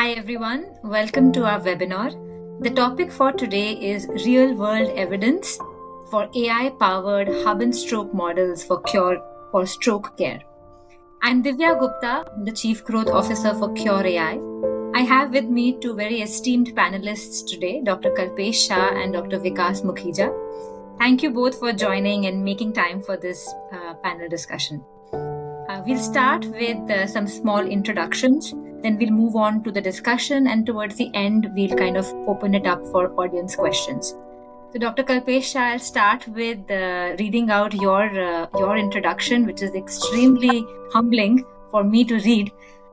Hi everyone, welcome to our webinar. The topic for today is real-world evidence for AI-powered hub and stroke models for cure or stroke care. I'm Divya Gupta, the Chief Growth Officer for Cure AI. I have with me two very esteemed panelists today, Dr. Kalpesh Shah and Dr. Vikas Mukhija. Thank you both for joining and making time for this panel discussion. We'll start with some small introductions, then we'll move on to the discussion, and towards the end, we'll kind of open it up for audience questions. So, Dr. Kalpesh Shah, I'll start with reading out your introduction, which is extremely humbling for me to read.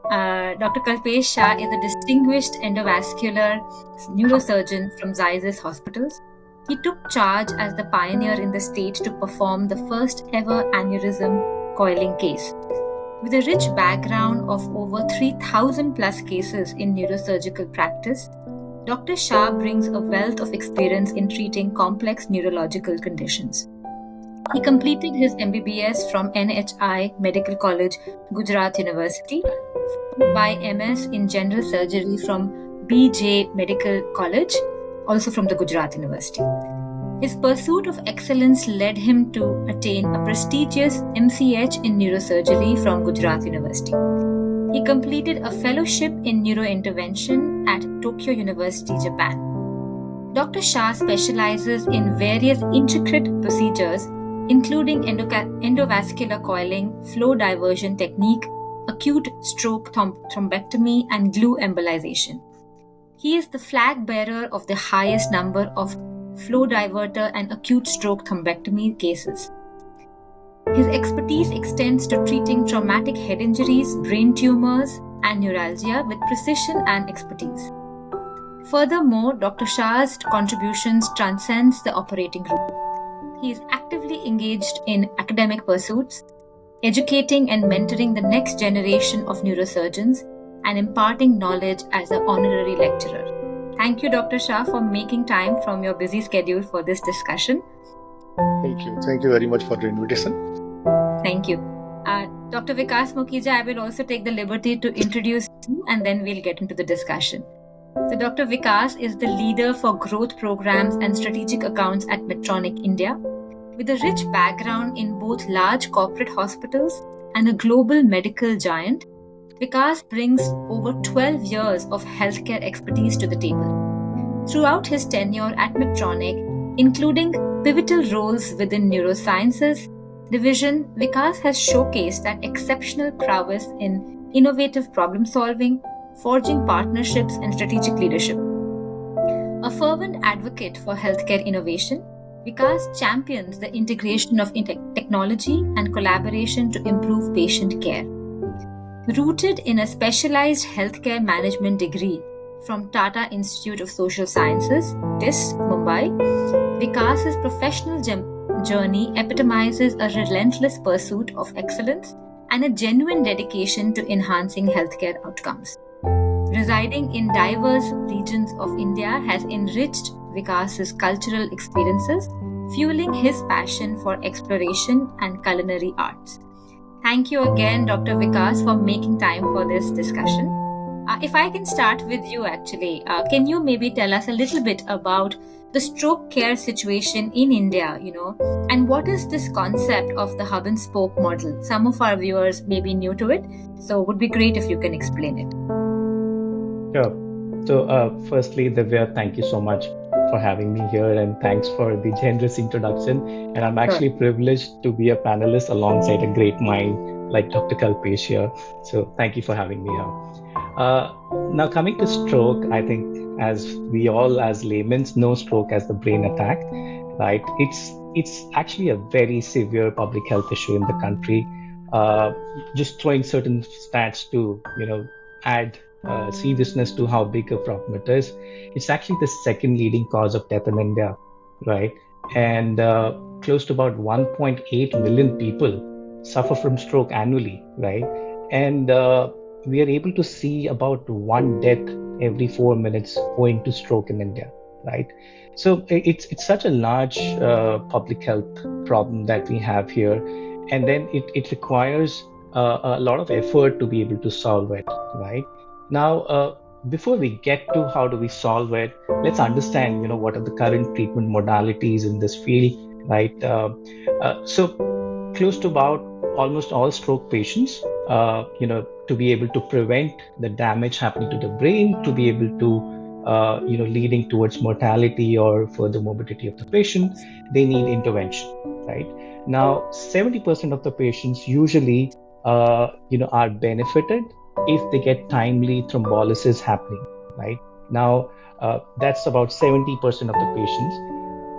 Dr. Kalpesh Shah is a distinguished endovascular neurosurgeon from Zydus Hospitals. He took charge as the pioneer in the state to perform the first ever aneurysm coiling case. With a rich background of over 3,000 plus cases in neurosurgical practice, Dr. Shah brings a wealth of experience in treating complex neurological conditions. He completed his MBBS from NHI Medical College, Gujarat University, followed by MS in General Surgery from BJ Medical College, also from the Gujarat University. His pursuit of excellence led him to attain a prestigious MCH in neurosurgery from Gujarat University. He completed a fellowship in neurointervention at Tokyo University, Japan. Dr. Shah specializes in various intricate procedures, including endovascular coiling, flow diversion technique, acute stroke thrombectomy, and glue embolization. He is the flag bearer of the highest number of flow diverter and acute stroke thrombectomy cases. His expertise extends to treating traumatic head injuries, brain tumors, and neuralgia with precision and expertise. Furthermore, Dr. Shah's contributions transcends the operating room. He is actively engaged in academic pursuits, educating and mentoring the next generation of neurosurgeons, and imparting knowledge as an honorary lecturer. Thank you, Dr. Shah, for making time from your busy schedule for this discussion. Thank you. Thank you very much for the invitation. Thank you. Dr. Vikas Mukhija, I will also take the liberty to introduce you and then we'll get into the discussion. So Dr. Vikas is the leader for growth programs and strategic accounts at Medtronic India. With a rich background in both large corporate hospitals and a global medical giant, Vikas brings over 12 years of healthcare expertise to the table. Throughout his tenure at Medtronic, including pivotal roles within neurosciences division, Vikas has showcased that exceptional prowess in innovative problem solving, forging partnerships, and strategic leadership. A fervent advocate for healthcare innovation, Vikas champions the integration of technology and collaboration to improve patient care. Rooted in a specialized healthcare management degree from Tata Institute of Social Sciences, TIS, Mumbai, Vikas's professional journey epitomizes a relentless pursuit of excellence and a genuine dedication to enhancing healthcare outcomes. Residing in diverse regions of India has enriched Vikas's cultural experiences, fueling his passion for exploration and culinary arts. Thank you again, Dr. Vikas, for making time for this discussion. If I can start with you, actually, can you maybe tell us a little bit about the stroke care situation in India, and what is this concept of the hub and spoke model? Some of our viewers may be new to it, so it would be great if you can explain it. Sure. So, firstly, Divya, thank you so much for having me here, and thanks for the generous introduction. And I'm actually privileged to be a panelist alongside a great mind like Dr. Kalpesh here. So thank you for having me here. Now coming to stroke, I think as we all as laymen know stroke as the brain attack, right? It's actually a very severe public health issue in the country. Just throwing certain stats to add seriousness to how big a problem it is. It's actually the second leading cause of death in India, right? And close to about 1.8 million people suffer from stroke annually, right? And we are able to see about one death every 4 minutes owing to stroke in India, right? So it's such a large public health problem that we have here, and then it requires a lot of effort to be able to solve it, right? Now, before we get to how do we solve it, let's understand, what are the current treatment modalities in this field, right? So close to about almost all stroke patients, to be able to prevent the damage happening to the brain, to be able to, leading towards mortality or further morbidity of the patient, they need intervention, right? Now, 70% of the patients usually, are benefited if they get timely thrombolysis happening, right? Now, that's about 70% of the patients.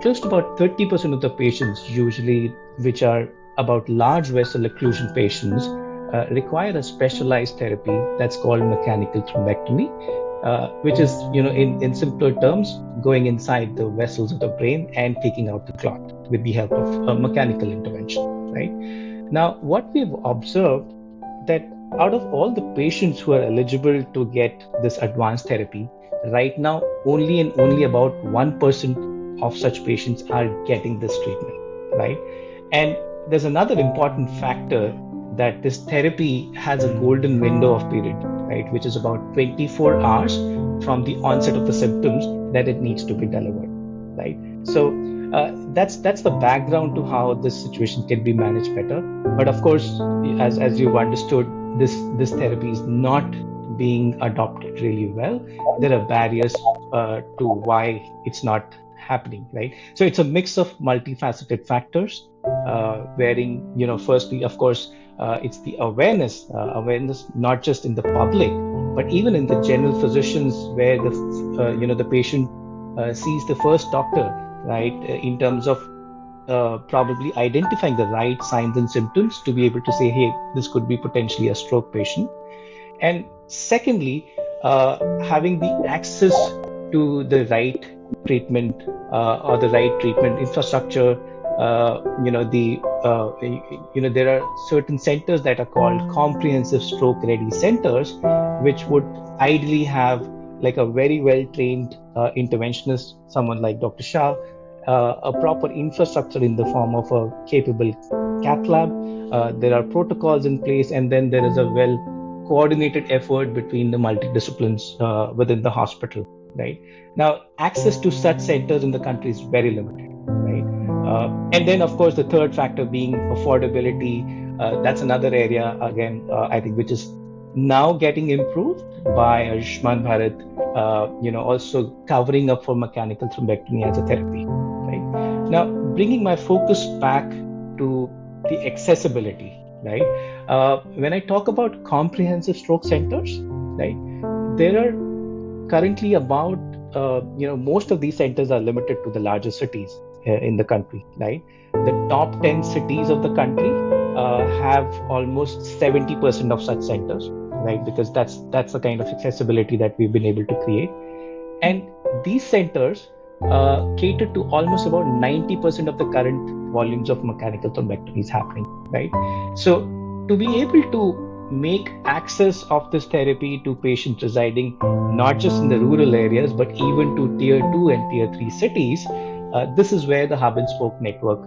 Close to about 30% of the patients, usually, which are about large vessel occlusion patients, require a specialized therapy that's called mechanical thrombectomy, which is, in simpler terms, going inside the vessels of the brain and taking out the clot with the help of a mechanical intervention, right? Now, what we've observed that out of all the patients who are eligible to get this advanced therapy, right now, only and only about 1% of such patients are getting this treatment, right? And there's another important factor that this therapy has a golden window of period, right, which is about 24 hours from the onset of the symptoms that it needs to be delivered, right? So that's the background to how this situation can be managed better. But of course, as you've understood, this therapy is not being adopted really well. There are barriers to why it's not happening, right? So it's a mix of multifaceted factors, wherein, firstly, of course, it's the awareness not just in the public, but even in the general physicians, where the patient sees the first doctor, right, in terms of probably identifying the right signs and symptoms to be able to say, hey, this could be potentially a stroke patient. And secondly, having the access to the right treatment or the right treatment infrastructure. There are certain centers that are called comprehensive stroke ready centers, which would ideally have like a very well trained interventionist, someone like Dr. Shah, a proper infrastructure in the form of a capable cath lab. There are protocols in place, and then there is a well coordinated effort between the multidisciplines within the hospital, right? Now, access to such centers in the country is very limited, right? And then, of course, the third factor being affordability. That's another area, again, I think, which is now getting improved by Ayushman Bharat, also covering up for mechanical thrombectomy as a therapy, right? Now, bringing my focus back to the accessibility, right? When I talk about comprehensive stroke centers, right, there are currently about, most of these centers are limited to the larger cities in the country, right? The top 10 cities of the country have almost 70% of such centers, right? Because that's the kind of accessibility that we've been able to create. And these centers cater to almost about 90% of the current volumes of mechanical thrombectomies happening, right? So to be able to make access of this therapy to patients residing not just in the rural areas, but even to tier 2 and tier 3 cities, this is where the hub and spoke network,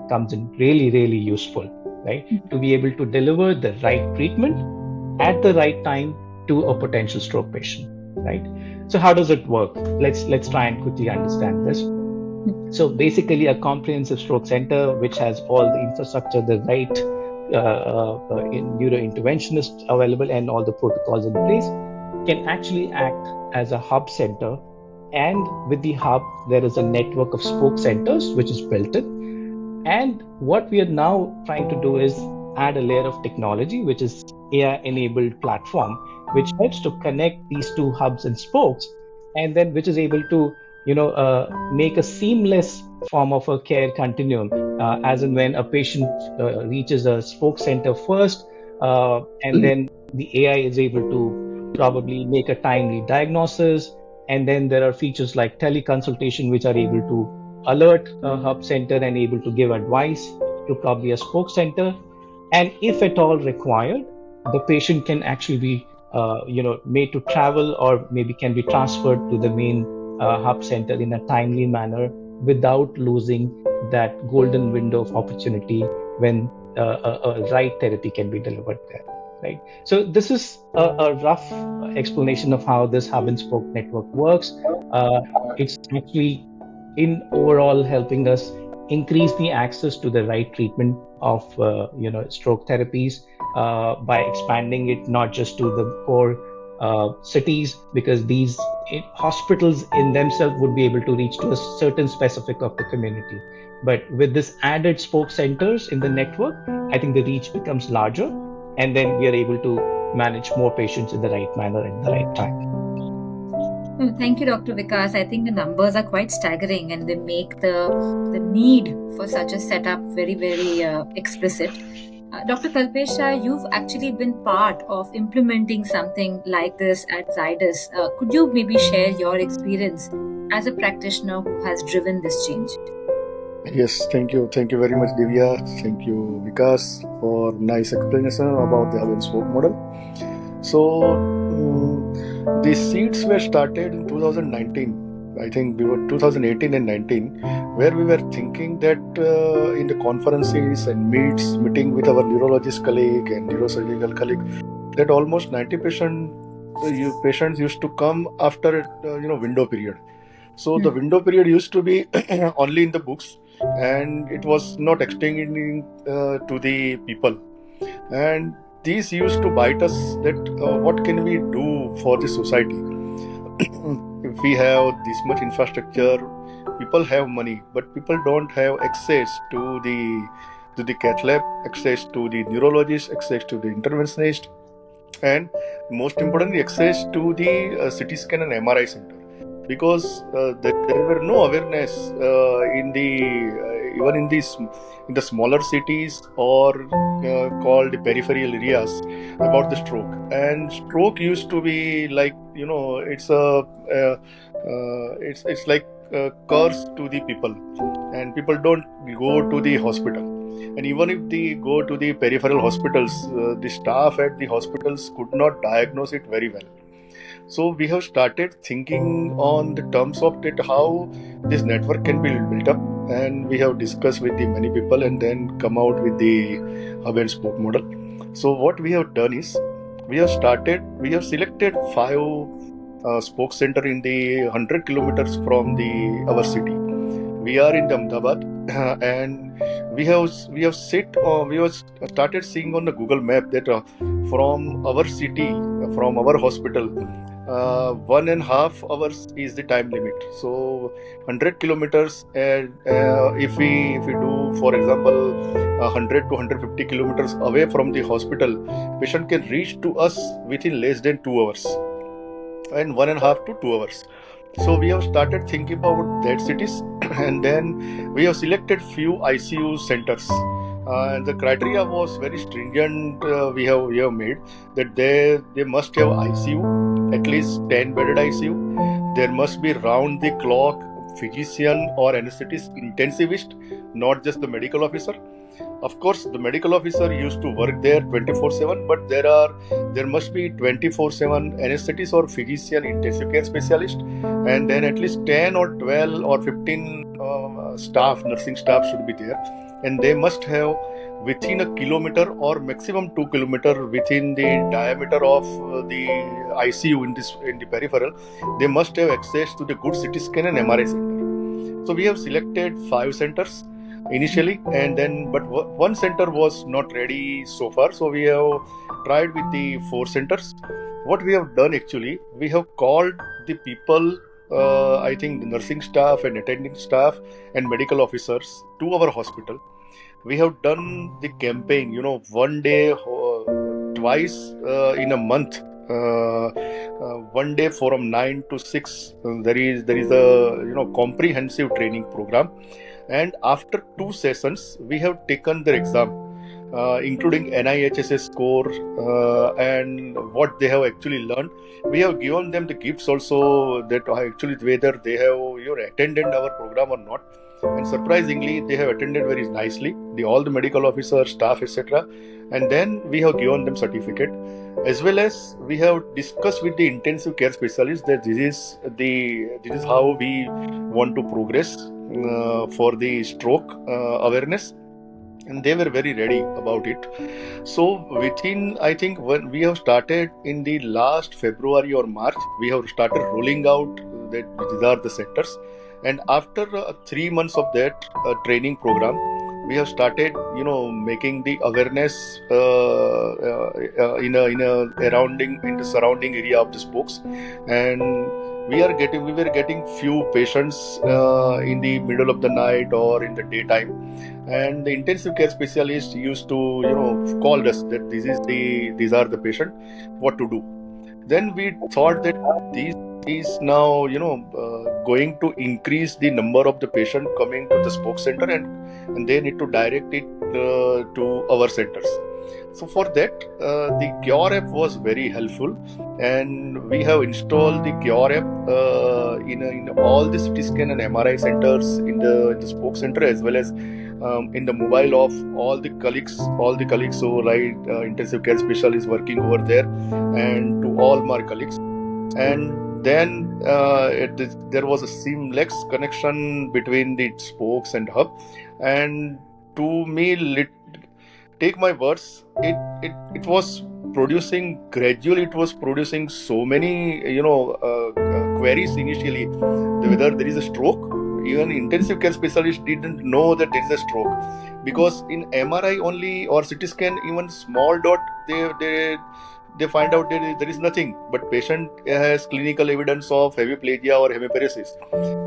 comes in really, really useful, right? To be able to deliver the right treatment at the right time to a potential stroke patient, right? So how does it work? Let's try and quickly understand this. So basically, a comprehensive stroke center, which has all the infrastructure, the right neurointerventionists available, and all the protocols in place, can actually act as a hub center. And with the hub, there is a network of spoke centers which is built in. And what we are now trying to do is add a layer of technology, which is AI-enabled platform, which helps to connect these two hubs and spokes, and then which is able to make a seamless form of a care continuum, as in when a patient reaches a spoke center first, and then the AI is able to probably make a timely diagnosis, and then there are features like teleconsultation, which are able to alert a hub center and able to give advice to probably a spoke center. And if at all required, the patient can actually be made to travel, or maybe can be transferred to the main hub center in a timely manner without losing that golden window of opportunity when a right therapy can be delivered there. right? So this is a rough explanation of how this hub and spoke network works. Uh, it's actually in overall helping us increase the access to the right treatment of stroke therapies by expanding it not just to the core cities, because these hospitals in themselves would be able to reach to a certain specific of the community. But with this added spoke centers in the network, I think the reach becomes larger, and then we are able to manage more patients in the right manner at the right time. Thank you, Dr. Vikas. I think the numbers are quite staggering and they make the need for such a setup very, very explicit. Dr. Kalpesh Shah, you've actually been part of implementing something like this at Zydus. Could you maybe share your experience as a practitioner who has driven this change? Yes, thank you. Thank you very much, Divya. Thank you, Vikas, for nice explanation about the hub and spoke model. So, the seeds were started in 2019. I think we were 2018 and 19, where we were thinking that in the conferences and meeting with our neurologist colleague and neurosurgical colleague, that almost 90% patients used to come after window period. So the window period used to be only in the books, and it was not extending to the people. And these used to bite us that what can we do for the society? If we have this much infrastructure, people have money, but people don't have access to the cath lab, access to the neurologist, access to the interventionist, and most importantly, access to the CT scan and MRI center, because there were no awareness in the even in the smaller cities or called peripheral areas about the stroke. And stroke used to be like it's like a curse to the people, and people don't go to the hospital. And even if they go to the peripheral hospitals, the staff at the hospitals could not diagnose it very well. So we have started thinking on the terms of that, how this network can be built up, and we have discussed with the many people and then come out with the hub and spoke model. So what we have done is we have selected 5 spoke center in the 100 kilometers from our city. We are in Ahmedabad, and we have started seeing on the Google map that from our city, from our hospital, 1.5 hours is the time limit. So 100 kilometers, and if we do, for example, 100 to 150 kilometers away from the hospital, patient can reach to us within less than 2 hours, and 1.5 to 2 hours. So we have started thinking about that cities, and then we have selected few ICU centers. And the criteria was very stringent. We have made that they must have ICU, at least 10 bedded ICU. There must be round the clock physician or anesthetist intensivist, not just the medical officer. Of course, the medical officer used to work there 24/7, but there must be 24/7 anesthetist or physician intensive care specialist, and then at least 10 or 12 or 15 nursing staff should be there, and they must have within 1 kilometer or maximum 2 kilometer within the diameter of the ICU in the peripheral. They must have access to the good CT scan and MRI center. So we have selected 5 centers initially, and then but one center was not ready so far, so we have tried with the 4 centers. What we have done, actually, we have called the people, I think the nursing staff and attending staff and medical officers to our hospital. We have done the campaign, one day, twice in a month. One day from 9 to 6, there is a comprehensive training program. And after 2 sessions, we have taken their exam, including NIHSS score and what they have actually learned. We have given them the gifts also, that actually whether they have attended our program or not. And surprisingly, they have attended very nicely. All the medical officers, staff, etc. And then we have given them certificate, as well as we have discussed with the intensive care specialist that this is how we want to progress for the stroke awareness. and they were very ready about it. So within, I think, when we have started in the last February or March, we have started rolling out that these are the centers. And after 3 months of that training program, we have started, making the awareness in the surrounding area of the spokes. And we were getting few patients in the middle of the night or in the daytime, and the intensive care specialist used to call us that these are the patient, what to do. Then we thought that these is now going to increase the number of the patient coming to the spoke center, and they need to direct it to our centers. So for that, the Cure app was very helpful, and we have installed the Cure app in all the CT scan and MRI centers in the spoke center, as well as in the mobile of all the colleagues. So right, intensive care specialist working over there, and to all my colleagues. And then there was a seamless connection between the spokes and hub. And to me, take my words, it was producing gradually. It was producing so many queries initially, whether there is a stroke. Even intensive care specialist didn't know that there is a stroke, because in MRI only or CT scan, even small dot, they find out there is nothing, but patient has clinical evidence of hemiplegia or hemiparesis.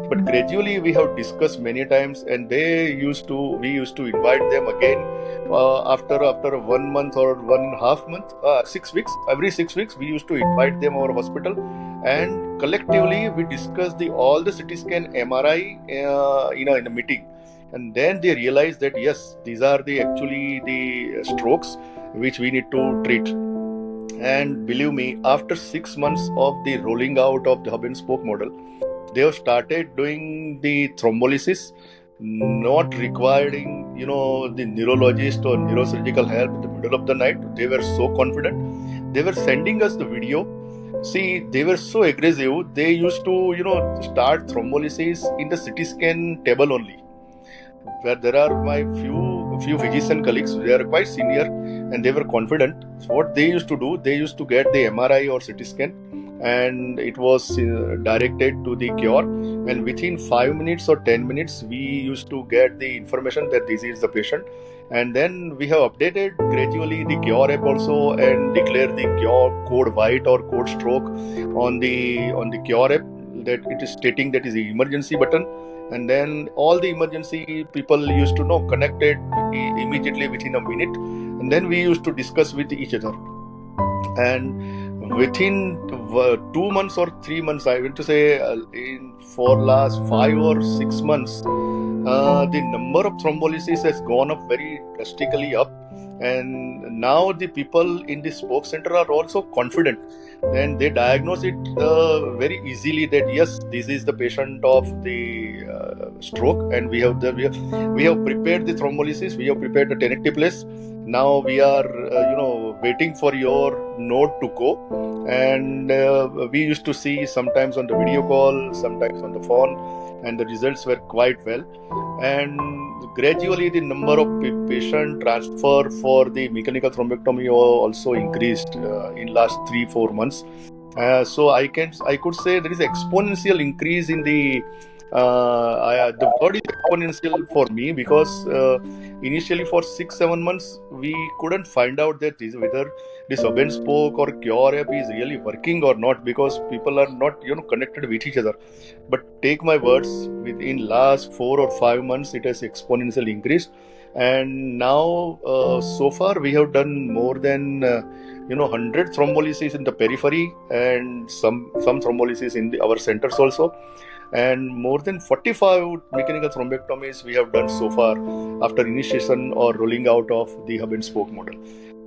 But gradually we have discussed many times, and we used to invite them again after 1 month or 1.5 months, 6 weeks. Every 6 weeks we used to invite them our hospital, and collectively we discussed all the CT scan, MRI in a meeting. And then they realized that yes, these are actually the strokes which we need to treat. And believe me, after 6 months of the rolling out of the hub and spoke model, they have started doing the thrombolysis, not requiring the neurologist or neurosurgical help in the middle of the night. They were so confident. They were sending us the video. See, they were so aggressive. They used to start thrombolysis in the CT scan table only, where there are my few physician colleagues. They are quite senior, and they were confident. So what they used to do, they used to get the MRI or CT scan, and it was directed to the Cure. And within 5 minutes or 10 minutes, we used to get the information that this is the patient. And then we have updated gradually the Cure app also, and declare the Cure code white or code stroke on the Cure app, that it is stating that is the emergency button. And then all the emergency people used to know connected immediately within a minute. And then we used to discuss with each other. And within 2 months or 3 months, I want to say, for last 5 or 6 months, the number of thrombolysis has gone up very drastically up. And now the people in the spoke center are also confident, and they diagnose it very easily that yes, this is the patient of the stroke. And we have prepared the thrombolysis, we have prepared the tenecteplase. Now we are waiting for your note to go. And we used to see sometimes on the video call, sometimes on the phone, and the results were quite well. And gradually the number of patient transfer for the mechanical thrombectomy also increased in last 3-4 months. So I could say there is exponential increase in the word is exponential for me, because initially for 6-7 months we couldn't find out that whether this hub and spoke or Cure app is really working or not, because people are not connected with each other. But take my words, within last 4 or 5 months it has exponentially increased. And now so far we have done more than 100 thrombolysis in the periphery, and some thrombolysis in our centers also. And more than 45 mechanical thrombectomies we have done so far after initiation or rolling out of the hub and spoke model.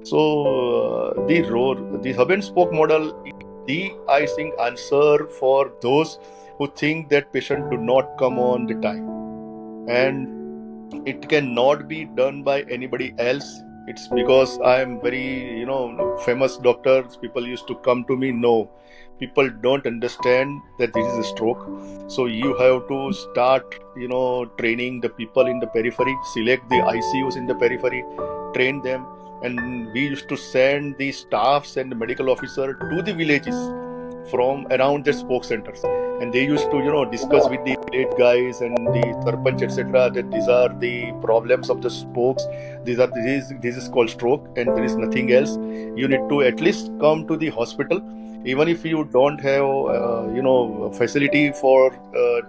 So the hub and spoke model is the, I think, answer for those who think that patient do not come on the time, and it cannot be done by anybody else. It's because I am very, famous doctor. People used to come to me. No, people don't understand that this is a stroke. So you have to start, training the people in the periphery, select the ICUs in the periphery, train them. And we used to send the staffs and the medical officer to the villages from around the spoke centers. And they used to, discuss with the village guys and the sarpanch, etc., that these are the problems of the spokes. This is called stroke, and there is nothing else. You need to at least come to the hospital, even if you don't have, facility for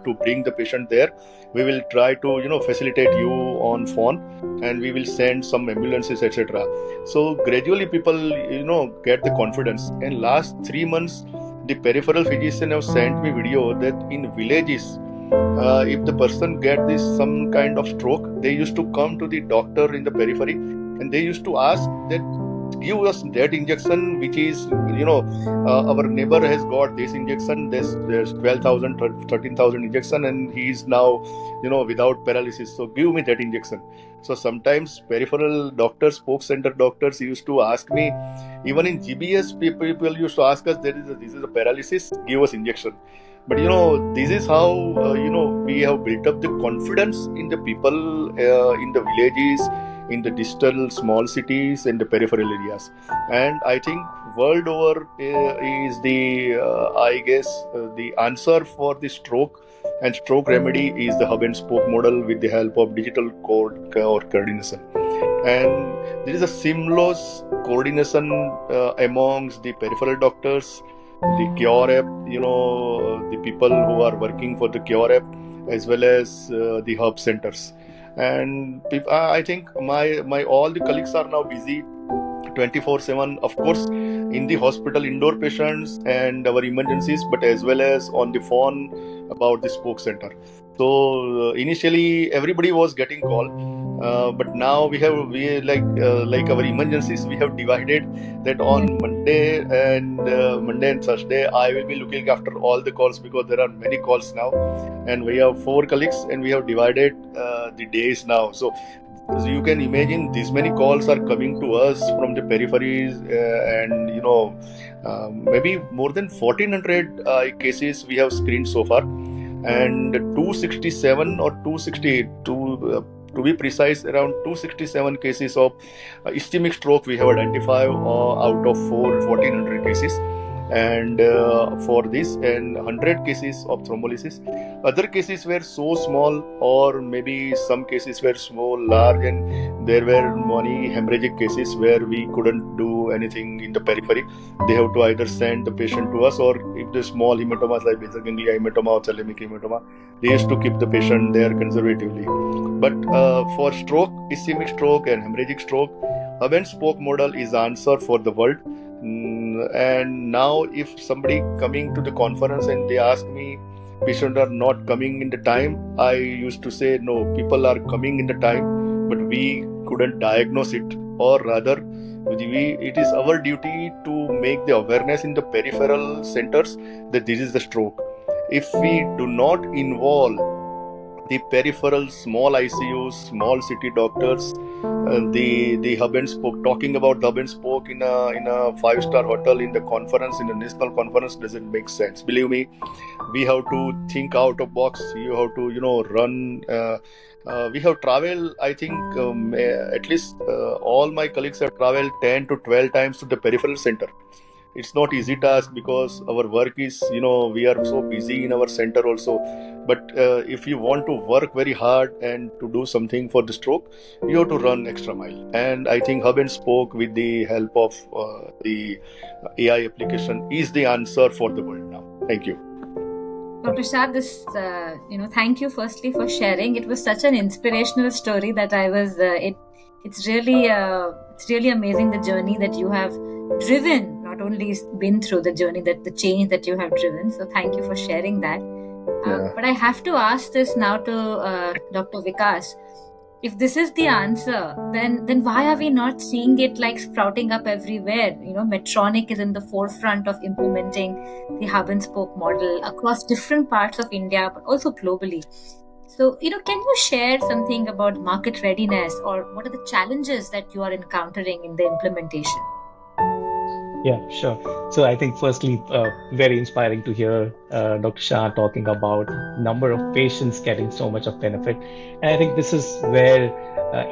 to bring the patient there. We will try to, facilitate you on phone, and we will send some ambulances, etc. So gradually, people, get the confidence. And last 3 months, the peripheral physician have sent me video that in villages, if the person get this some kind of stroke, they used to come to the doctor in the periphery, and they used to ask that give us that injection, which is, our neighbor has got this injection. There's 12,000, 13,000 injection, and he is now, without paralysis. So give me that injection. So sometimes peripheral doctors, spoke center doctors used to ask me, even in GBS, people used to ask us, this is a paralysis, give us injection. But this is how we have built up the confidence in the people in the villages, in the distal small cities, and the peripheral areas. And I think world over is the I guess the answer for the stroke and stroke remedy is the hub and spoke model with the help of digital code or coordination. And there is a seamless coordination amongst the peripheral doctors, the cure app, the people who are working for the cure app, as well as the hub centers. And I think my all the colleagues are now busy 24/7, of course, in the hospital, indoor patients and our emergencies, but as well as on the phone about the spoke center. So initially everybody was getting call, but now we like our emergencies, we have divided that on Monday and Thursday I will be looking after all the calls, because there are many calls now, and we have 4 colleagues, and we have divided the days now. So you can imagine these many calls are coming to us from the peripheries, and maybe more than 1400 cases we have screened so far, and 267 or 268 to be precise, around 267 cases of ischemic stroke we have identified out of 1400 cases. And for this, and 100 cases of thrombolysis. Other cases were so small, or maybe some cases were small, large, and there were many hemorrhagic cases where we couldn't do anything in the periphery. They have to either send the patient to us, or if the small hematomas like basal ganglia hematoma or thalamic hematoma, they used to keep the patient there conservatively. But for stroke, ischemic stroke and hemorrhagic stroke, hub and spoke model is the answer for the world. And now if somebody coming to the conference and they ask me, patients are not coming in the time, I used to say, no, people are coming in the time, but we couldn't diagnose it. Or rather, it is our duty to make the awareness in the peripheral centers that this is the stroke. If we do not involve the peripheral small ICUs, small city doctors, the hub and spoke, talking about the hub and spoke in a 5-star hotel, in the conference, in a national conference, doesn't make sense. Believe me, we have to think out of box. You have to run. We have traveled, I think, at least all my colleagues have traveled 10 to 12 times to the peripheral center. It's not easy task, because our work is, we are so busy in our center also. But if you want to work very hard and to do something for the stroke, you have to run extra mile. And I think hub and spoke, with the help of the AI application, is the answer for the world now. Thank you. Dr. Shah, thank you firstly for sharing. It was such an inspirational story that I was. It's really amazing, the journey that you have driven. Not only been through the journey, that the change that you have driven. So thank you for sharing that. But I have to ask this now to Dr. Vikas. If this is the answer, then why are we not seeing it like sprouting up everywhere? Medtronic is in the forefront of implementing the hub and spoke model across different parts of India, but also globally. So, can you share something about market readiness, or what are the challenges that you are encountering in the implementation? Yeah, sure. So I think firstly, very inspiring to hear Dr. Shah talking about number of patients getting so much of benefit. And I think this is where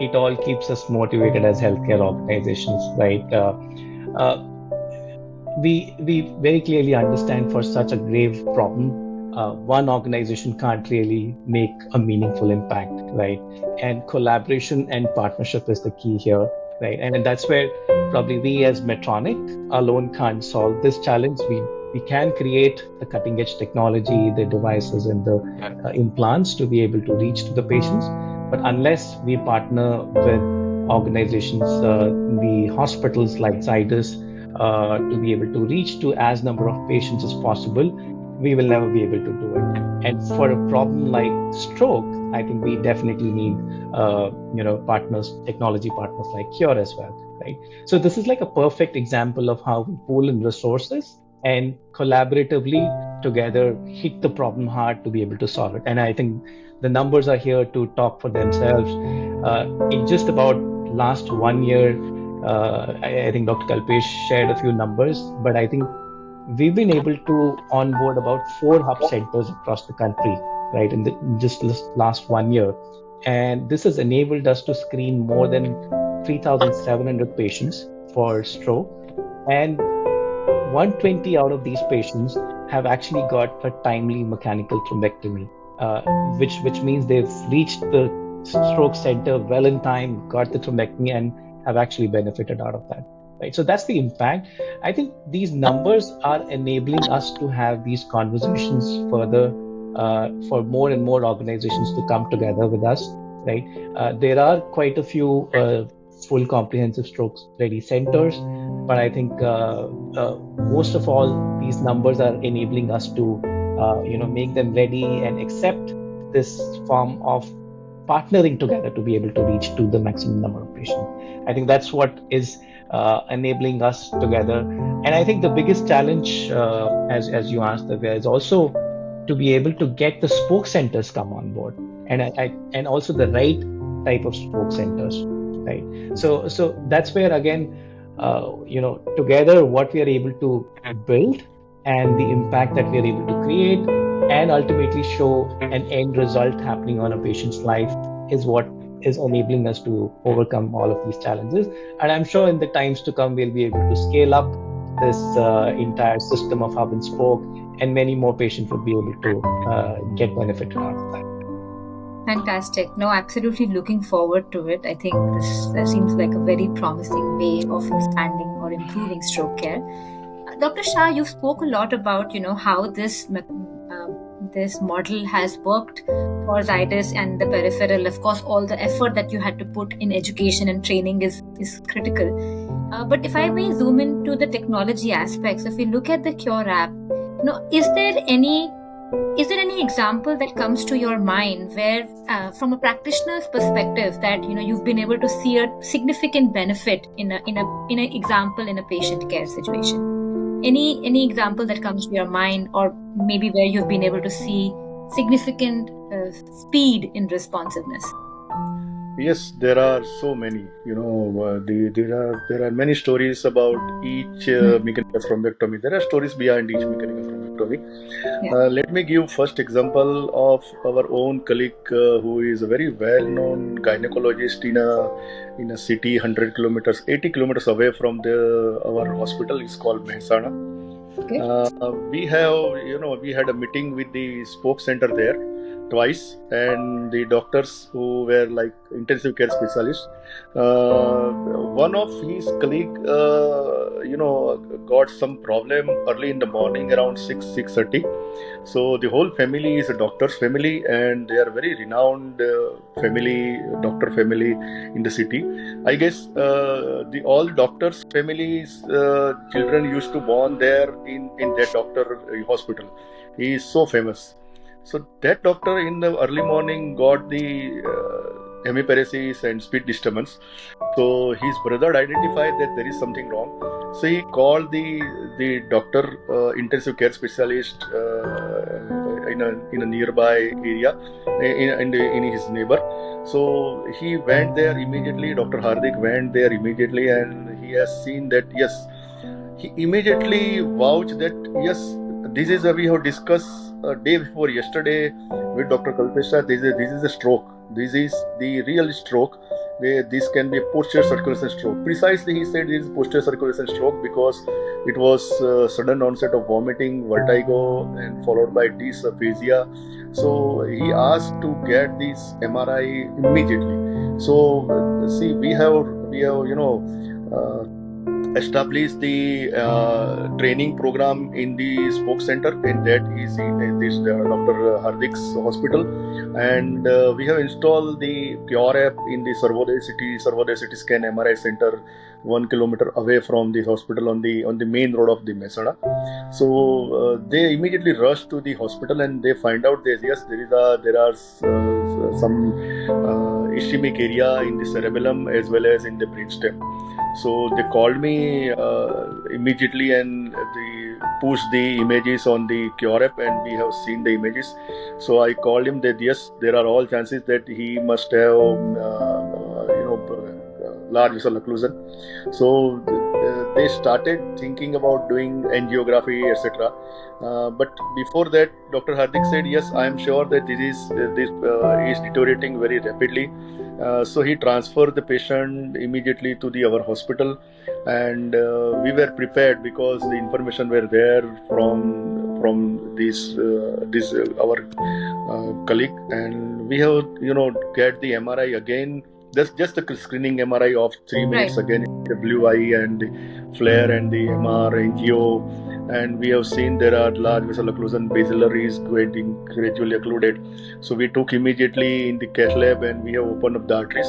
it all keeps us motivated as healthcare organizations, right? Uh, we very clearly understand for such a grave problem, one organization can't really make a meaningful impact, right? And collaboration and partnership is the key here, right? And that's where probably we as Medtronic alone can't solve this challenge. We can create the cutting edge technology, the devices, and the implants to be able to reach to the patients, but unless we partner with organizations, the hospitals like Zydus, to be able to reach to as number of patients as possible, we will never be able to do it. And for a problem like stroke, I think we definitely need partners, technology partners like Cure as well, right? So this is like a perfect example of how we pool in resources and collaboratively together hit the problem hard to be able to solve it. And I think the numbers are here to talk for themselves. In just about last 1 year, I think Dr. Kalpesh shared a few numbers, but I think we've been able to onboard about 4 hub centers across the country, right, in just last 1 year. And this has enabled us to screen more than 3,700 patients for stroke. And 120 out of these patients have actually got a timely mechanical thrombectomy, which means they've reached the stroke center well in time, got the thrombectomy, and have actually benefited out of that. Right. So that's the impact. I think these numbers are enabling us to have these conversations further, for more and more organizations to come together with us. Right. There are quite a few full comprehensive stroke ready centers, but I think most of all, these numbers are enabling us to make them ready and accept this form of partnering together to be able to reach to the maximum number of patients. I think that's what is enabling us together. And I think the biggest challenge, as you asked, is also to be able to get the spoke centers come on board, and also the right type of spoke centers, right? So that's where again, together what we are able to build and the impact that we are able to create and ultimately show an end result happening on a patient's life is what is enabling us to overcome all of these challenges. And I'm sure in the times to come, we'll be able to scale up this entire system of hub and spoke, and many more patients will be able to get benefited out of that. Fantastic. No, absolutely looking forward to it. I think this seems like a very promising way of expanding or improving stroke care. Dr. Shah, you spoke a lot about, how this model has worked for Zydus and the peripheral. Of course, all the effort that you had to put in education and training is critical. But if I may zoom into the technology aspects, if we look at the Cure app, is there any example that comes to your mind where, from a practitioner's perspective, that you've been able to see a significant benefit in an example in a patient care situation? Any example that comes to your mind, or maybe where you've been able to see significant speed in responsiveness? Yes, there are so many. There are many stories about each mechanical thrombectomy. There are stories behind each mechanical thrombectomy. Yeah. Let me give first example of our own colleague, who is a very well-known gynecologist in a city 100 kilometers, 80 kilometers away from our hospital. Is called Mehsana. Okay. We had a meeting with the spoke center there twice, and the doctors who were like intensive care specialists. One of his colleague, got some problem early in the morning around 6:30. So the whole family is a doctor's family, and they are very renowned family, doctor family in the city. I guess the all doctors' families, children used to born there in that doctor hospital. He is so famous. So that doctor in the early morning got the hemiparesis and speech disturbance. So his brother identified that there is something wrong. So he called the doctor, intensive care specialist in a nearby area in his neighbor. So he went there immediately. Dr. Hardik went there immediately, and he has seen that yes, he immediately vouched that yes, this is we have discussed a day before yesterday with Dr. Kalpesh Shah. This is a stroke. This is the real stroke, where this can be a posterior circulation stroke. Precisely, he said it is posterior circulation stroke because it was sudden onset of vomiting, vertigo, and followed by dysphagia. So he asked to get this MRI immediately. So see, we have established the training program in the spoke center, and that is this Dr. Hardik's hospital, and we have installed the Cure app in the Sarvodaya City Scan MRI center, 1 kilometer away from the hospital on the main road of the Mehsana. So they immediately rushed to the hospital, and they find out that yes, there are some ischemic area in the cerebellum as well as in the brainstem. So they called me immediately, and they pushed the images on the Cure app, and we have seen the images. So I called him that yes, there are all chances that he must have large vessel occlusion. So they started thinking about doing angiography, etc. But before that, Dr. Hardik said, yes, I am sure that this is deteriorating very rapidly. So he transferred the patient immediately to our hospital, and we were prepared because the information were there from this our colleague, and we have get the MRI again. That's just a screening MRI of 3 minutes again, the blue eye and the flare and the MR, angio, and we have seen there are large vessel occlusion, basilar is getting gradually occluded. So we took immediately in the cath lab, and we have opened up the arteries.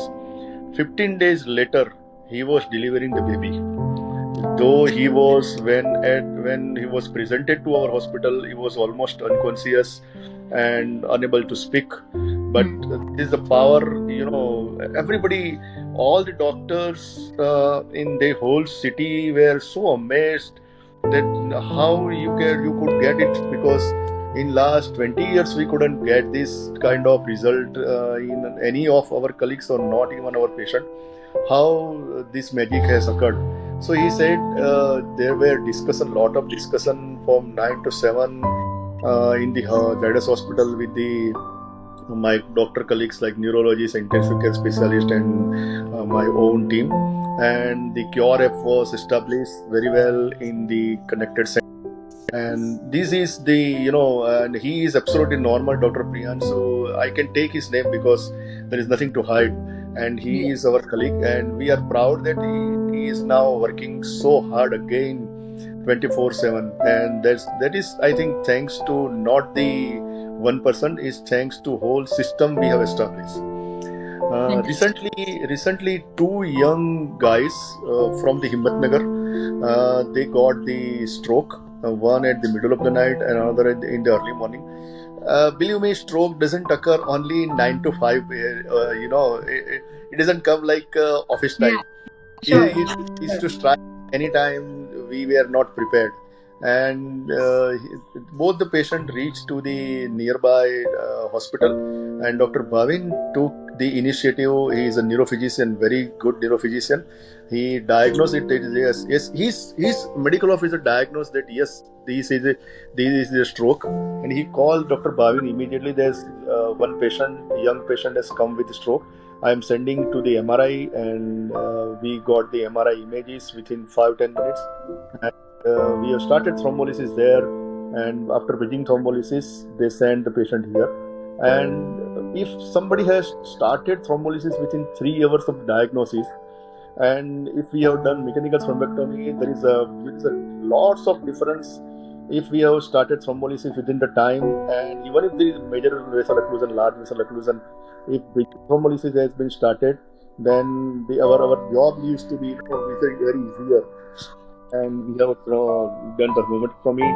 15 days later, he was delivering the baby. Though he was when he was presented to our hospital, he was almost unconscious and unable to speak. But this is the power, everybody, all the doctors in the whole city were so amazed that how you could get it, because in last 20 years we couldn't get this kind of result in any of our colleagues, or not even our patient. How this magic has occurred. So he said there were lot of discussion from 9 to 7 in the Zydus Hospital with my doctor colleagues like neurologists, intensive care specialist, and my own team. And the Cure app was established very well in the connected center. And this is and he is absolutely normal, Dr. Priyan. So I can take his name because there is nothing to hide. And he is our colleague, and we are proud that he is now working so hard again 24/7. And that is, I think, thanks to not the one person, is thanks to whole system we have established. Recently, 2 young guys from the Himmatnagar, they got the stroke. One at the middle of the night and another in the early morning. Believe me, stroke doesn't occur only in 9 to 5. It doesn't come like office time. Sure. It is to strike anytime. We were not prepared. And both the patient reached to the nearby hospital, and Dr. Bhavin took the initiative. He is a neurophysician, very good neurophysician. He diagnosed it. Yes. His medical officer diagnosed that yes, this is a stroke, and he called Dr. Bhavin immediately. There's one patient, young patient, has come with stroke. I am sending to the MRI, and we got the MRI images within 5-10 minutes. And we have started thrombolysis there, and after bridging thrombolysis, they send the patient here. And if somebody has started thrombolysis within 3 hours of diagnosis, and if we have done mechanical thrombectomy, there is a lots of difference. If we have started thrombolysis within the time, and even if there is major vessel occlusion, large vessel occlusion, if thrombolysis has been started, then our job used to be very easier. And we have done the thermometry,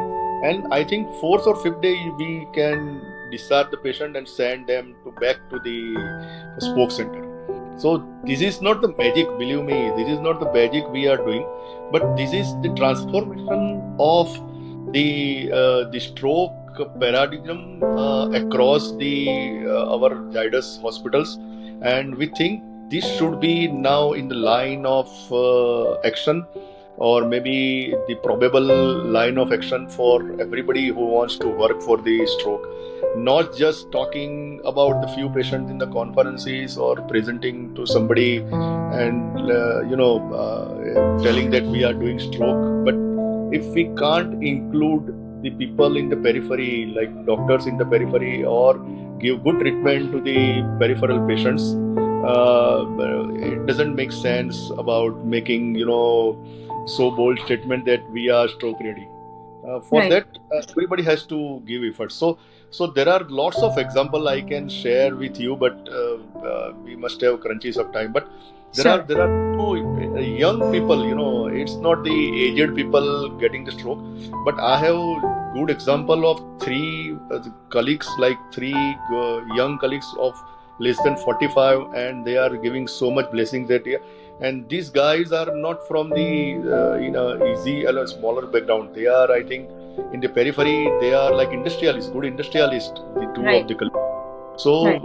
and I think 4th or 5th day we can discharge the patient and send them back to the spoke center. So this is not the magic, believe me, this is not the magic we are doing, but this is the transformation of the stroke paradigm across the our Zydus hospitals, and we think this should be now in the line of action, or maybe the probable line of action for everybody who wants to work for the stroke. Not just talking about the few patients in the conferences or presenting to somebody and telling that we are doing stroke, but if we can't include the people in the periphery, like doctors in the periphery, or give good treatment to the peripheral patients, it doesn't make sense about making so bold statement that we are stroke ready. For Right. that, everybody has to give effort. So there are lots of example I can share with you, but we must have crunches of time. But Sure. there are so young people. It's not the aged people getting the stroke, but I have good example of three colleagues, like three young colleagues of less than 45, and they are giving so much blessings that year. And these guys are not from the easy or smaller background. They are, I think, in the periphery. They are like industrialists, good industrialists, the two Right. of the colleagues. So Right.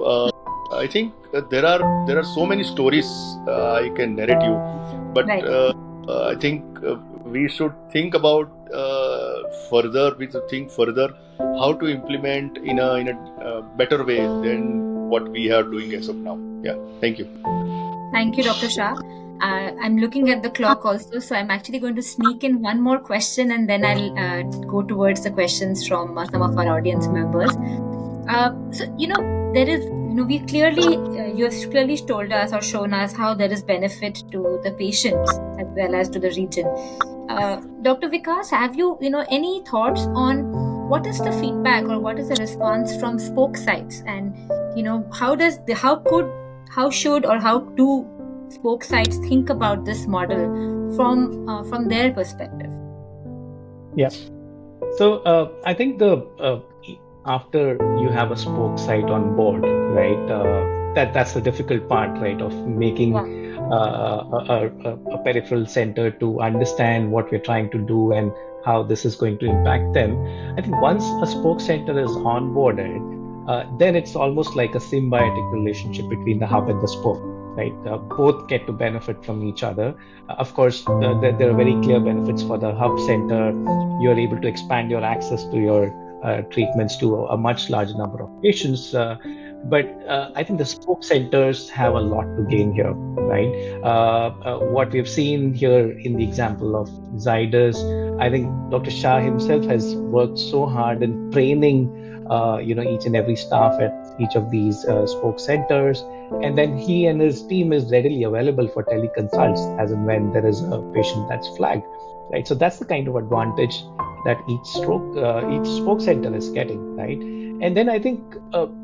I think there are so many stories I can narrate you, but Right. I think we should think about further. We should think further how to implement in a better way than what we are doing as of now. Yeah, thank you. Thank you, Dr. Shah. I'm looking at the clock also, so I'm actually going to sneak in one more question, and then I'll go towards the questions from some of our audience members. There is, we clearly, you have clearly told us or shown us how there is benefit to the patients as well as to the region. Dr. Vikas, have you, any thoughts on what is the feedback or what is the response from spoke sites, and how should or how do spoke sites think about this model from their perspective? Yeah. So I think after you have a spoke site on board, right? That's the difficult part, right? Of making a peripheral center to understand what we're trying to do and how this is going to impact them. I think once a spoke center is onboarded, then it's almost like a symbiotic relationship between the hub and the spoke. Right, both get to benefit from each other. Of course, there are very clear benefits for the hub center. You're able to expand your access to your treatments to a much larger number of patients. But I think the spoke centers have a lot to gain here, right? What we've seen here in the example of Zydus, I think Dr. Shah himself has worked so hard in training each and every staff at each of these spoke centers, and then he and his team is readily available for teleconsults as and when there is a patient that's flagged, right? So that's the kind of advantage that each spoke center is getting, right? And then I think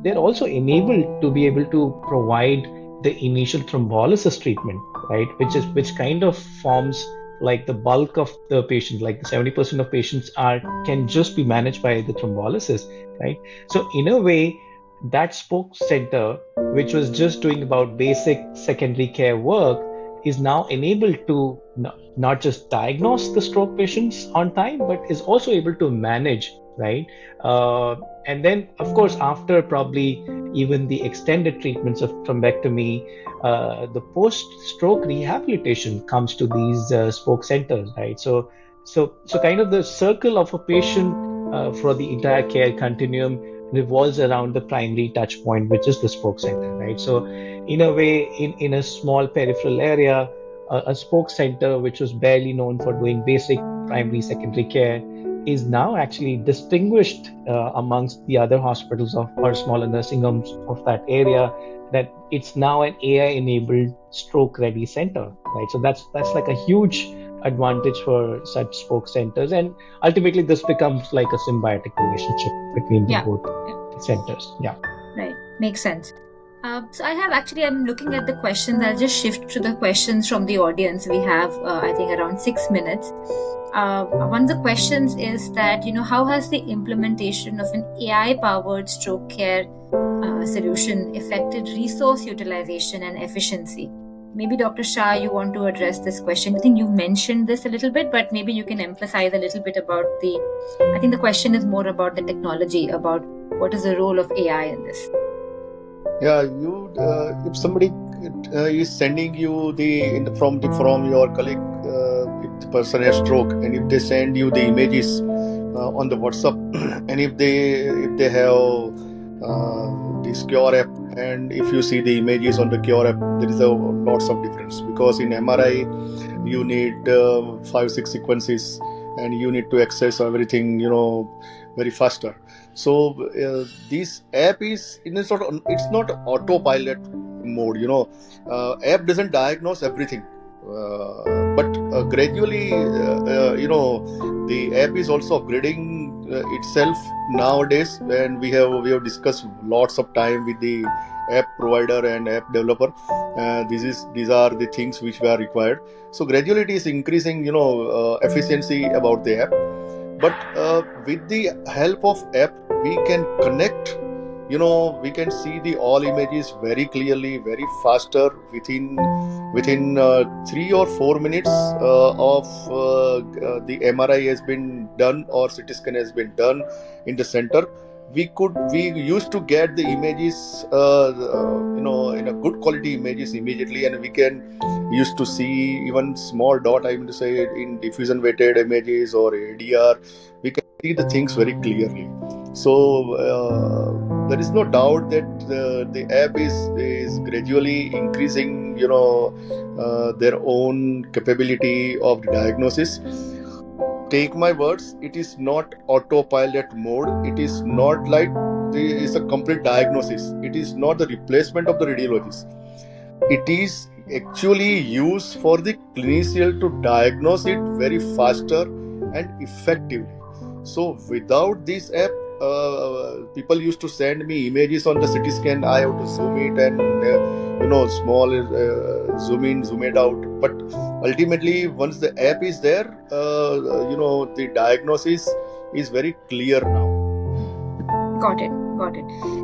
they're also enabled to be able to provide the initial thrombolysis treatment, right? Which kind of forms like the bulk of the patients, like 70% of patients can just be managed by the thrombolysis, right? So in a way, that spoke center, which was just doing about basic secondary care work, is now enabled to not just diagnose the stroke patients on time, but is also able to manage, right? And then, of course, after probably even the extended treatments of thrombectomy, the post-stroke rehabilitation comes to these spoke centers, right? So kind of the circle of a patient for the entire care continuum revolves around the primary touch point, which is the spoke center, right? So in a way, in a small peripheral area, a spoke center, which was barely known for doing basic primary, secondary care, is now actually distinguished amongst the other hospitals or smaller nursing homes of that area, that it's now an AI-enabled stroke-ready center, right? So that's like a huge advantage for such spoke centers, and ultimately this becomes like a symbiotic relationship between the both centers. Yeah, right, makes sense. So I'm looking at the questions. I'll just shift to the questions from the audience. We have I think around 6 minutes. One of the questions is that how has the implementation of an AI powered stroke care solution affected resource utilization and efficiency? Maybe Dr. Shah, you want to address this question. I think you mentioned this a little bit, but maybe you can emphasize a little bit about I think the question is more about the technology, about what is the role of AI in this. Yeah, if somebody is sending you from your colleague, if the person has stroke, and if they send you the images on the WhatsApp, and if they have this Cure app, and if you see the images on the Cure app, there is a lots of difference, because in MRI you need 5-6 sequences, and you need to access everything very faster. So this app is in a sort of, it's not autopilot mode. App doesn't diagnose everything, but gradually the app is also upgrading itself nowadays, and we have discussed lots of time with the app provider and app developer. These are the things which were required. So gradually it is increasing efficiency about the app. But with the help of app, we can connect, we can see the all images very clearly, very faster, within 3 or 4 minutes of the MRI has been done or CT scan has been done in the center. We used to get the images in a good quality images immediately, and we can used to see even small dot, I mean to say, in diffusion weighted images or ADR, we can see the things very clearly. So there is no doubt that the app is gradually increasing their own capability of diagnosis. Take my words, it is not autopilot mode. It is not like it's a complete diagnosis. It is not the replacement of the radiologist. It is actually used for the clinician to diagnose it very faster and effectively. So without this app, people used to send me images on the CT scan. I have to zoom it and small zoom in, zoom it out. But ultimately, once the app is there, the diagnosis is very clear now. Got it.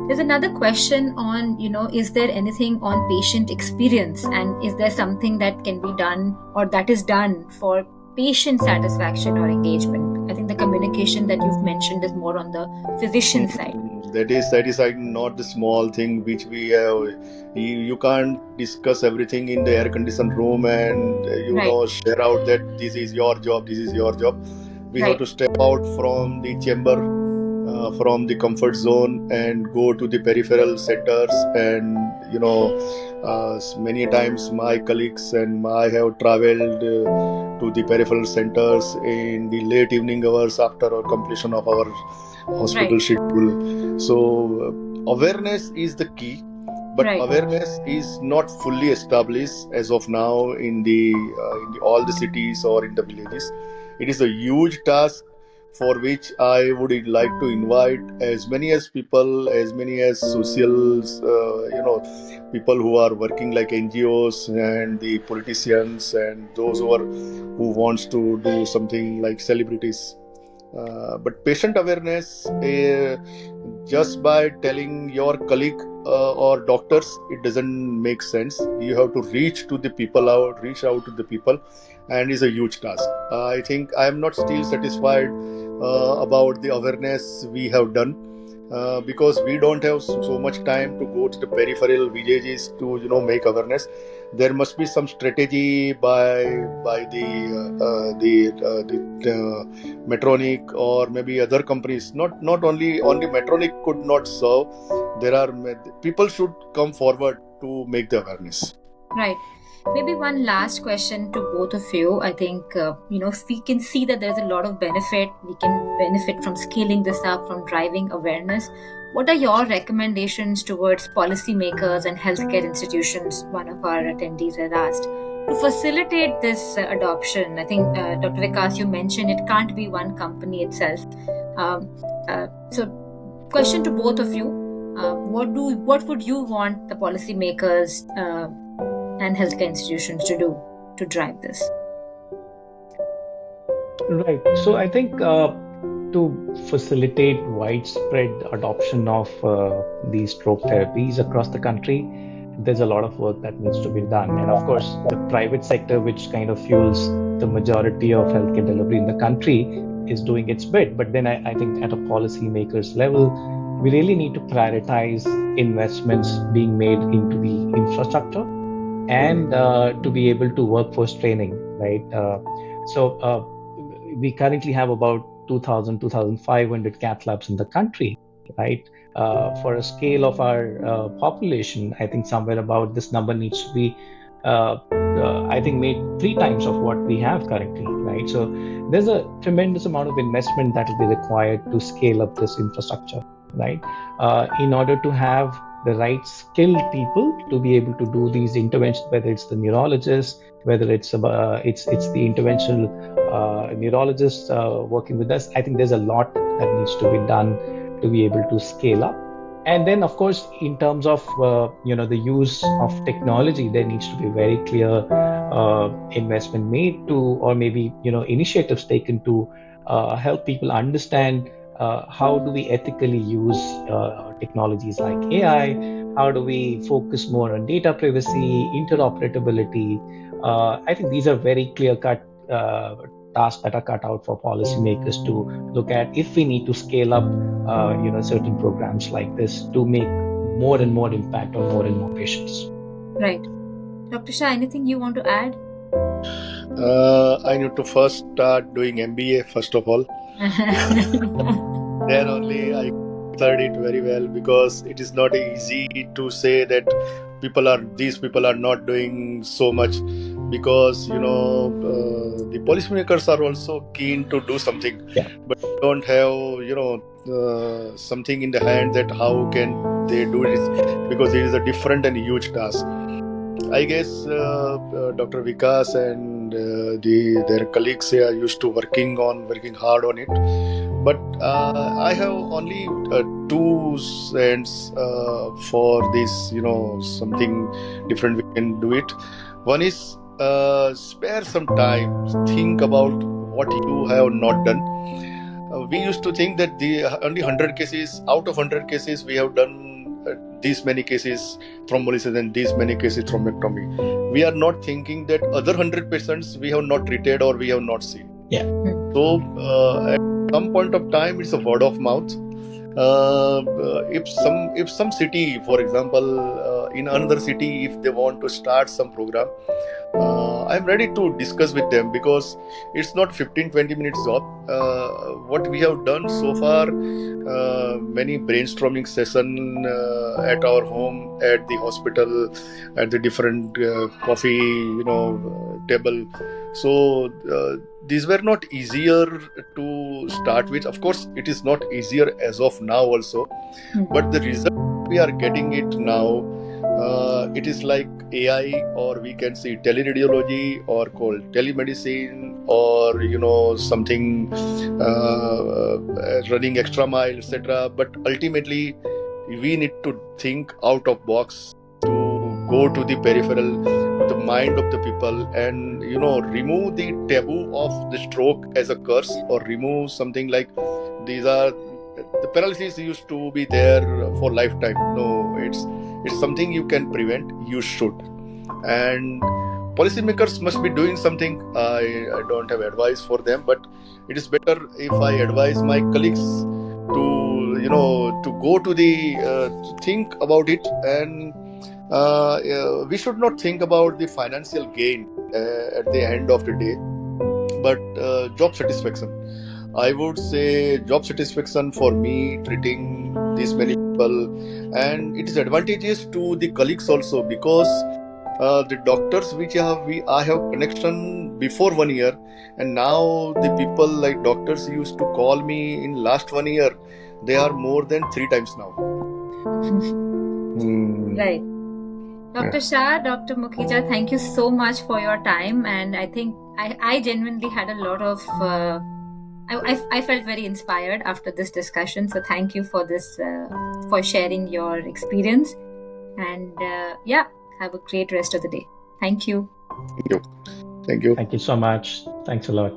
There's another question on, is there anything on patient experience, and is there something that can be done or that is done for patient satisfaction or engagement? I think the communication that you've mentioned is more on the physician side. That is not the small thing which we have. You can't discuss everything in the air conditioned room and share out that this is your job. We have to step out from the chamber, from the comfort zone, and go to the peripheral centers. And many times my colleagues and I have traveled to the peripheral centers in the late evening hours after completion of our hospital schedule. So awareness is the key, but awareness is not fully established as of now in all the cities or in the villages. It is a huge task, for which I would like to invite as many as people, as many as socials, people who are working like NGOs and the politicians and those who wants to do something like celebrities. But patient awareness, just by telling your colleague or doctors, it doesn't make sense. You have to reach out to the people, and it's a huge task. I think I am not still satisfied about the awareness we have done, because we don't have so much time to go to the peripheral villages to make awareness. There must be some strategy by the Medtronic or maybe other companies. Not only Medtronic could not serve. There are people should come forward to make the awareness. Right. Maybe one last question to both of you. I think, we can see that there's a lot of benefit. We can benefit from scaling this up, from driving awareness. What are your recommendations towards policymakers and healthcare institutions? One of our attendees has asked. To facilitate this adoption, I think, Dr. Vikas, you mentioned it can't be one company itself. So, question to both of you. What would you want the policymakers and healthcare institutions to do to drive this? Right. So I think to facilitate widespread adoption of these stroke therapies across the country, there's a lot of work that needs to be done. And of course, the private sector, which kind of fuels the majority of healthcare delivery in the country, is doing its bit. But then I think at a policymakers level, we really need to prioritize investments being made into the infrastructure and to be able to workforce training, right? So we currently have about 2,000, 2,500 cath labs in the country, right? For a scale of our population, I think somewhere about this number needs to be, I think, made 3 times of what we have currently, right? So there's a tremendous amount of investment that will be required to scale up this infrastructure, right? In order to have the right skilled people to be able to do these interventions, whether it's the neurologist, whether it's the interventional neurologist working with us. I think there's a lot that needs to be done to be able to scale up. And then, of course, in terms of the use of technology, there needs to be very clear investment made to, or maybe initiatives taken to help people understand how do we ethically use technologies like AI? How do we focus more on data privacy, interoperability? I think these are very clear-cut tasks that are cut out for policymakers to look at if we need to scale up, certain programs like this to make more and more impact on more and more patients. Right. Dr. Shah, anything you want to add? I need to first start doing MBA first of all. Then only I studied it very well, because it is not easy to say that these people are not doing so much, because the policymakers are also keen to do something, but don't have something in the hand that how can they do it, because it is a different and huge task. I guess Dr. Vikas and their colleagues here used to working hard on it. But I have only 2 cents for this, something different we can do it. One is spare some time, think about what you have not done. We used to think that only 100 cases, out of 100 cases, we have done these many cases thrombolysis and these many cases thrombectomy. We are not thinking that other 100 patients we have not treated or we have not seen. Yeah. So at some point of time, it's a word of mouth. If some city, for example, in another city, if they want to start some program, I'm ready to discuss with them, because it's not 15-20 minutes job. What we have done so far, many brainstorming session at our home, at the hospital, at the different coffee table. So these were not easier to start with. Of course, it is not easier as of now also, but the result we are getting it now. It is like AI, or we can say teleradiology, or called telemedicine, or something running extra mile, etc. But ultimately, we need to think out of box to go to the peripheral, the mind of the people, and remove the taboo of the stroke as a curse, or remove something like the paralysis used to be there for lifetime. No, it's something you can prevent. You should. And policymakers must be doing something. I don't have advice for them, but it is better if I advise my colleagues to go to to think about it. And we should not think about the financial gain at the end of the day, but job satisfaction. I would say job satisfaction for me, treating these many people, and it is advantageous to the colleagues also, because the doctors I have connection before 1 year, and now the people like doctors used to call me in last 1 year, they are more than 3 times now. Right. Dr. Shah, Dr. Mukhija, thank you so much for your time, and I think I genuinely had a lot of I felt very inspired after this discussion. So thank you for this, for sharing your experience, and have a great rest of the day. Thank you. Thank you. Thank you so much. Thanks a lot.